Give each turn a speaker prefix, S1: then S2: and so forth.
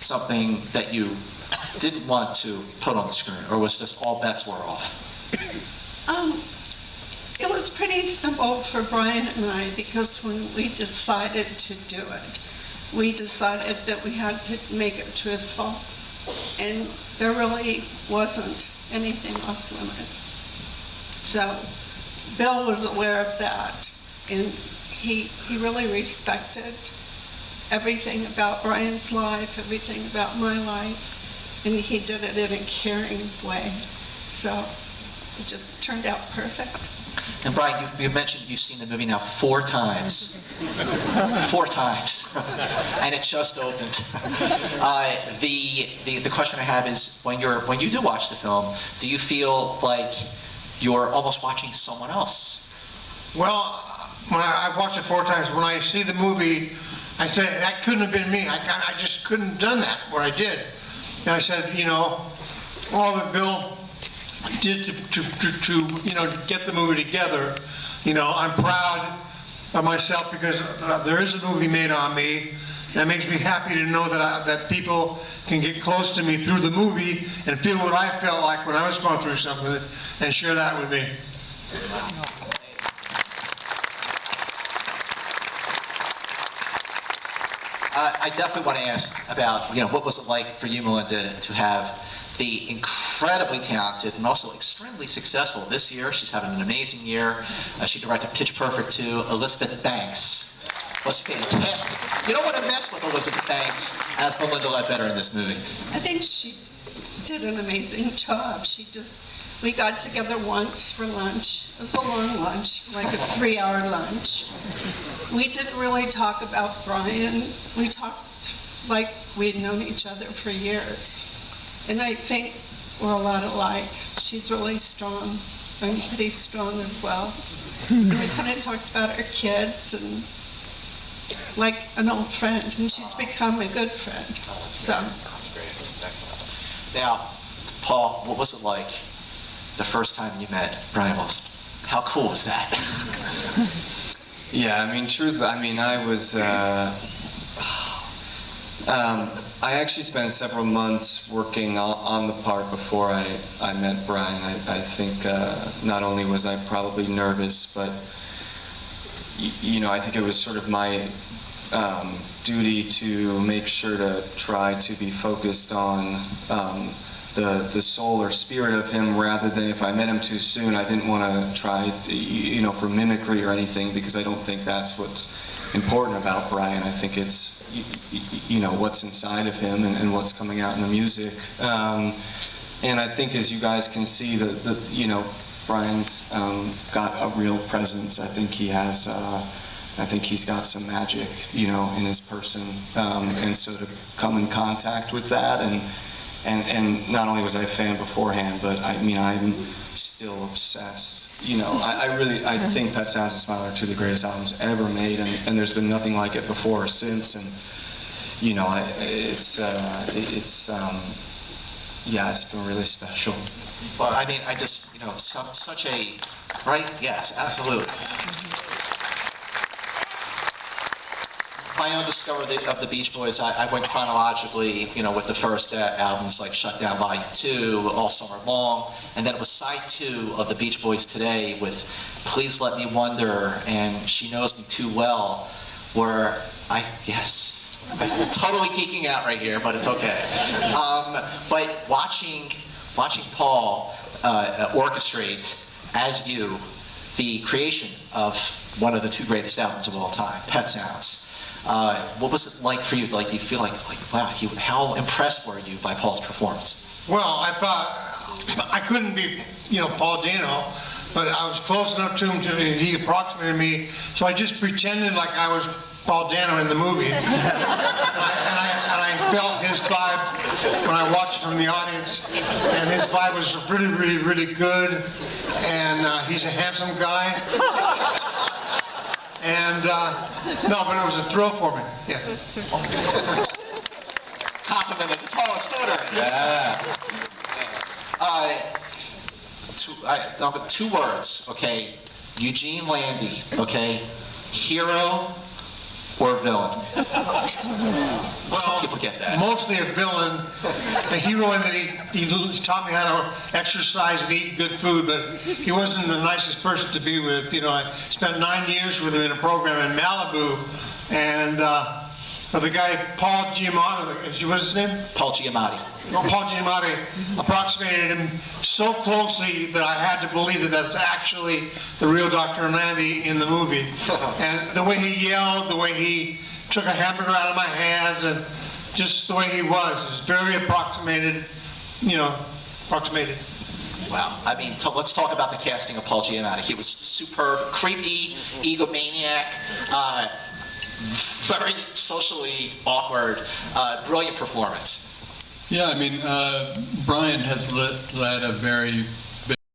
S1: something that you didn't want to put on the screen, or was just all bets were off?
S2: It was pretty simple for Brian and I, because when we decided to do it, we decided that we had to make it truthful, and there really wasn't anything off limits. So Bill was aware of that, and he really respected everything about Brian's life, everything about my life, and he did it in a caring way. So it just turned out perfect.
S1: And Brian, you mentioned you've seen the movie now 4 times. 4 times. And it just opened. The question I have is, when you do watch the film, do you feel like you're almost watching someone else?
S3: Well, I've watched it 4 times. When I see the movie, I say, that couldn't have been me. I just couldn't have done that, what I did. And I said, you know, all that Bill did to get the movie together, you know, I'm proud of myself, because there is a movie made on me, and it makes me happy to know that people can get close to me through the movie and feel what I felt like when I was going through something, and share that with me.
S1: I definitely want to ask about, what was it like for you, Melinda, to have the incredibly talented and also extremely successful, this year, she's having an amazing year. She directed Pitch Perfect 2, Elizabeth Banks. Was fantastic. You don't want to mess with Elizabeth Banks as Melinda Ledbetter in this movie.
S2: I think she did an amazing job. We got together once for lunch. It was a long lunch, like a 3-hour lunch. We didn't really talk about Brian. We talked like we'd known each other for years. And I think we're a lot alike. She's really strong. I'm pretty strong as well. And we kind of talked about our kids and like an old friend, and she's become a good friend. So.
S1: That's great. That's excellent. Now, Paul, what was it like the first time you met Brian Wilson? How cool was that?
S4: Yeah, I was. I actually spent several months working on the part before I met Brian. I think not only was I probably nervous, but I think it was sort of my duty to make sure to try to be focused on the soul or spirit of him, rather than, if I met him too soon, I didn't want to try for mimicry or anything, because I don't think that's what's important about Brian. I think it's what's inside of him and what's coming out in the music. And I think, as you guys can see, Brian's got a real presence. I think he has. I think he's got some magic, in his person. And so to come in contact with that, and not only was I a fan beforehand, but I'm still obsessed. I think Pet Sounds and Smile are 2 of the greatest albums ever made, and there's been nothing like it before or since. And it's been really special.
S1: Well, I just, such a, right? Yes, absolutely. My own discovery of the Beach Boys, I went chronologically, with the first albums like Shut Down Volume 2, All Summer Long, and then it was side 2 of the Beach Boys Today with Please Let Me Wonder and She Knows Me Too Well, where I'm totally geeking out right here, but it's okay. But watching Paul orchestrate, as you, the creation of one of the 2 greatest albums of all time, Pet Sounds. What was it like for you? Like, you feel like wow, how impressed were you by Paul's performance?
S3: Well, I thought I couldn't be, Paul Dano, but I was close enough to him he approximated me, so I just pretended like I was Paul Dano in the movie. and I felt his vibe when I watched from the audience, and his vibe was really, really, really good, and he's a handsome guy. And, no, but it was a thrill for me, yeah.
S1: Compliment of the tallest order.
S4: Yeah.
S1: 2 words, okay? Eugene Landy, okay? Hero Or a villain?
S3: Well,
S1: Some people get that.
S3: mostly a villain, a hero in that he taught me how to exercise and eat good food, but he wasn't the nicest person to be with. You know, I spent 9 years with him in a program in Malibu, and the guy, Paul Giamatti, what's his name?
S1: Paul Giamatti.
S3: Well, Paul Giamatti approximated him so closely that I had to believe that that's actually the real Dr. Landy in the movie. And the way he yelled, the way he took a hamburger out of my hands, and just the way he was very approximated, approximated.
S1: Wow. I mean, let's talk about the casting of Paul Giamatti. He was superb, creepy, egomaniac, very socially awkward, brilliant performance.
S5: Yeah, I mean, Brian has led a very